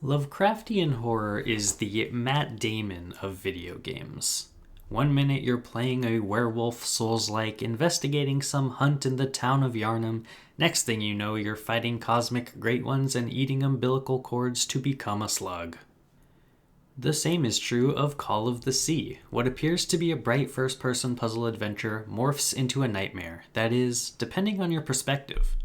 Lovecraftian horror is the Matt Damon of video games. One minute you're playing a werewolf Souls-like investigating some hunt in the town of Yarnum. Next thing you know, you're fighting cosmic great ones and eating umbilical cords to become a slug. The same is true of Call of the Sea. What appears to be a bright first-person puzzle adventure morphs into a nightmare. That is, depending on your perspective.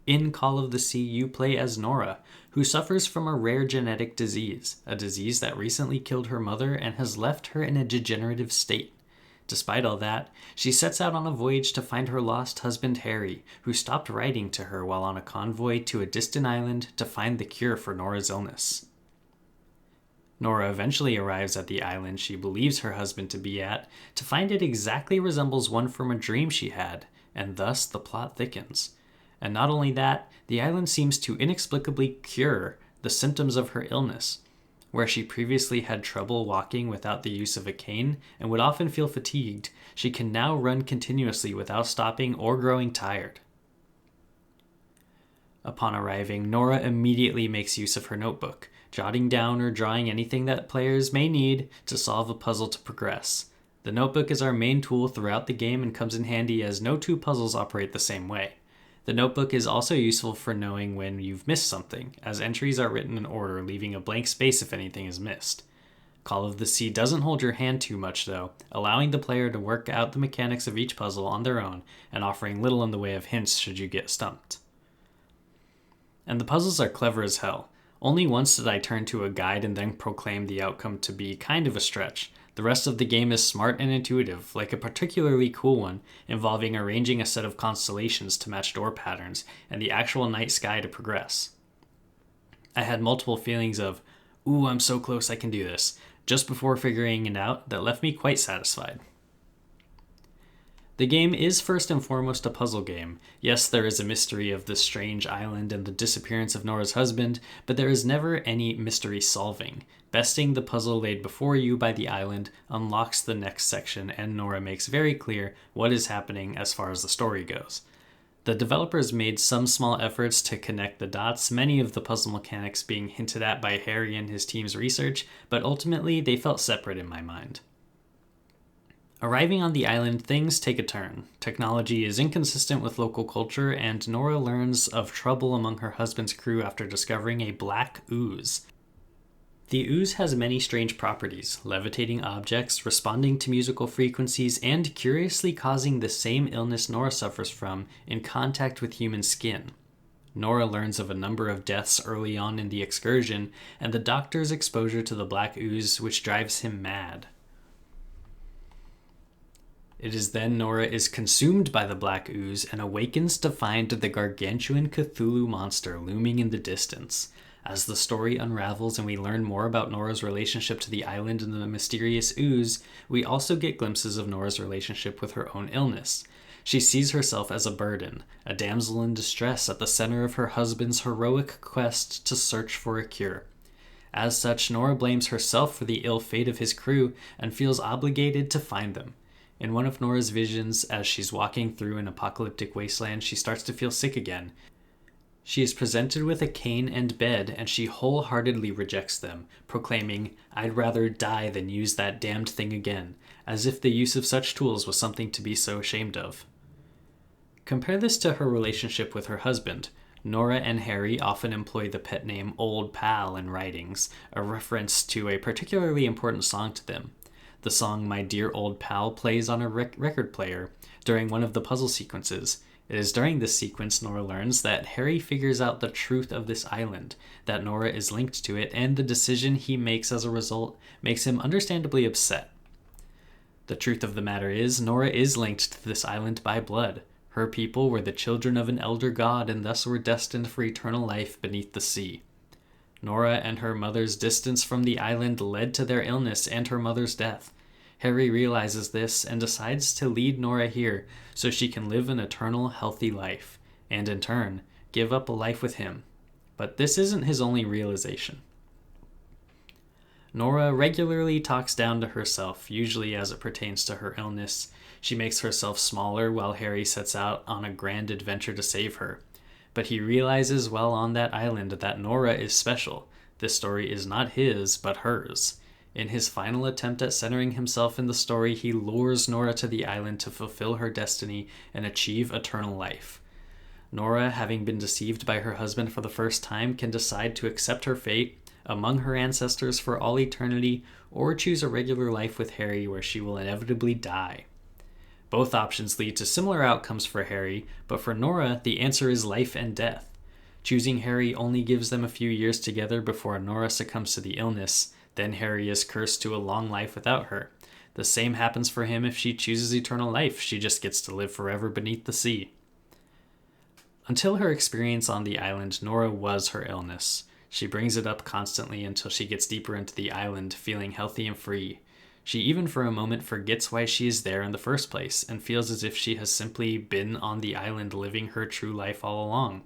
In Call of the Sea, you play as Nora, who suffers from a rare genetic disease, a disease that recently killed her mother and has left her in a degenerative state. Despite all that, she sets out on a voyage to find her lost husband Harry, who stopped writing to her while on a convoy to a distant island to find the cure for Nora's illness. Nora eventually arrives at the island she believes her husband to be at, to find it exactly resembles one from a dream she had, and thus the plot thickens. And not only that, the island seems to inexplicably cure the symptoms of her illness. Where she previously had trouble walking without the use of a cane and would often feel fatigued, she can now run continuously without stopping or growing tired. Upon arriving, Nora immediately makes use of her notebook, jotting down or drawing anything that players may need to solve a puzzle to progress. The notebook is our main tool throughout the game and comes in handy as no two puzzles operate the same way. The notebook is also useful for knowing when you've missed something, as entries are written in order, leaving a blank space if anything is missed. Call of the Sea doesn't hold your hand too much, though, allowing the player to work out the mechanics of each puzzle on their own and offering little in the way of hints should you get stumped. And the puzzles are clever as hell. Only once did I turn to a guide and then proclaim the outcome to be kind of a stretch. The rest of the game is smart and intuitive, like a particularly cool one involving arranging a set of constellations to match door patterns and the actual night sky to progress. I had multiple feelings of, ooh, I'm so close I can do this, just before figuring it out that left me quite satisfied. The game is first and foremost a puzzle game. Yes, there is a mystery of this strange island and the disappearance of Nora's husband, but there is never any mystery solving. Besting the puzzle laid before you by the island unlocks the next section, and Nora makes very clear what is happening as far as the story goes. The developers made some small efforts to connect the dots, many of the puzzle mechanics being hinted at by Harry and his team's research, but ultimately they felt separate in my mind. Arriving on the island, things take a turn. Technology is inconsistent with local culture, and Nora learns of trouble among her husband's crew after discovering a black ooze. The ooze has many strange properties, levitating objects, responding to musical frequencies, and curiously causing the same illness Nora suffers from in contact with human skin. Nora learns of a number of deaths early on in the excursion, and the doctor's exposure to the black ooze, which drives him mad. It is then Nora is consumed by the black ooze and awakens to find the gargantuan Cthulhu monster looming in the distance. As the story unravels and we learn more about Nora's relationship to the island and the mysterious ooze, we also get glimpses of Nora's relationship with her own illness. She sees herself as a burden, a damsel in distress at the center of her husband's heroic quest to search for a cure. As such, Nora blames herself for the ill fate of his crew and feels obligated to find them. In one of Nora's visions, as she's walking through an apocalyptic wasteland, she starts to feel sick again. She is presented with a cane and bed, and she wholeheartedly rejects them, proclaiming, "I'd rather die than use that damned thing again," as if the use of such tools was something to be so ashamed of. Compare this to her relationship with her husband. Nora and Harry often employ the pet name Old Pal in writings, a reference to a particularly important song to them. The song My Dear Old Pal plays on a record player during one of the puzzle sequences. It is during this sequence Nora learns that Harry figures out the truth of this island, that Nora is linked to it, and the decision he makes as a result makes him understandably upset. The truth of the matter is, Nora is linked to this island by blood. Her people were the children of an elder god and thus were destined for eternal life beneath the sea. Nora and her mother's distance from the island led to their illness and her mother's death. Harry realizes this and decides to lead Nora here so she can live an eternal, healthy life, and in turn, give up a life with him. But this isn't his only realization. Nora regularly talks down to herself, usually as it pertains to her illness. She makes herself smaller while Harry sets out on a grand adventure to save her. But he realizes while on that island that Nora is special, This story is not his, but hers. In his final attempt at centering himself in the story, he lures Nora to the island to fulfill her destiny and achieve eternal life. Nora, having been deceived by her husband for the first time, can decide to accept her fate among her ancestors for all eternity, or choose a regular life with Harry where she will inevitably die. Both options lead to similar outcomes for Harry, but for Nora, the answer is life and death. Choosing Harry only gives them a few years together before Nora succumbs to the illness. Then Harry is cursed to a long life without her. The same happens for him if she chooses eternal life. She just gets to live forever beneath the sea. Until her experience on the island, Nora was her illness. She brings it up constantly until she gets deeper into the island, feeling healthy and free. She even for a moment forgets why she is there in the first place, and feels as if she has simply been on the island living her true life all along.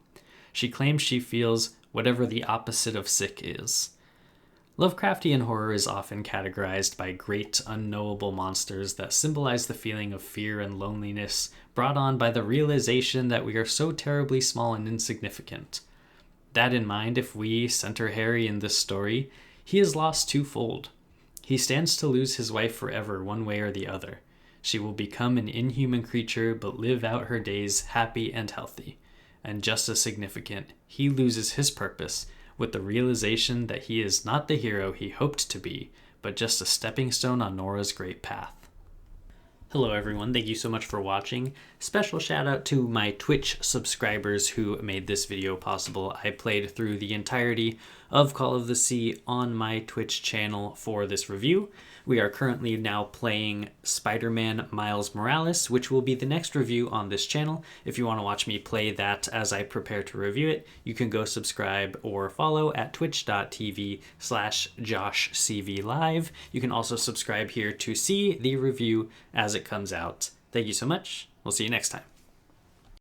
She claims she feels whatever the opposite of sick is. Lovecraftian horror is often categorized by great, unknowable monsters that symbolize the feeling of fear and loneliness brought on by the realization that we are so terribly small and insignificant. That in mind, if we center Harry in this story, he is lost twofold. He stands to lose his wife forever, one way or the other. She will become an inhuman creature, but live out her days happy and healthy. And just as significant, he loses his purpose, with the realization that he is not the hero he hoped to be, but just a stepping stone on Nora's great path. Hello everyone, thank you so much for watching. Special shout out to my Twitch subscribers who made this video possible. I played through the entirety of Call of the Sea on my Twitch channel for this review. We are currently now playing Spider-Man Miles Morales, which will be the next review on this channel. If you want to watch me play that as I prepare to review it, you can go subscribe or follow at twitch.tv/JoshCVLive. You can also subscribe here to see the review as it comes out. Thank you so much. We'll see you next time.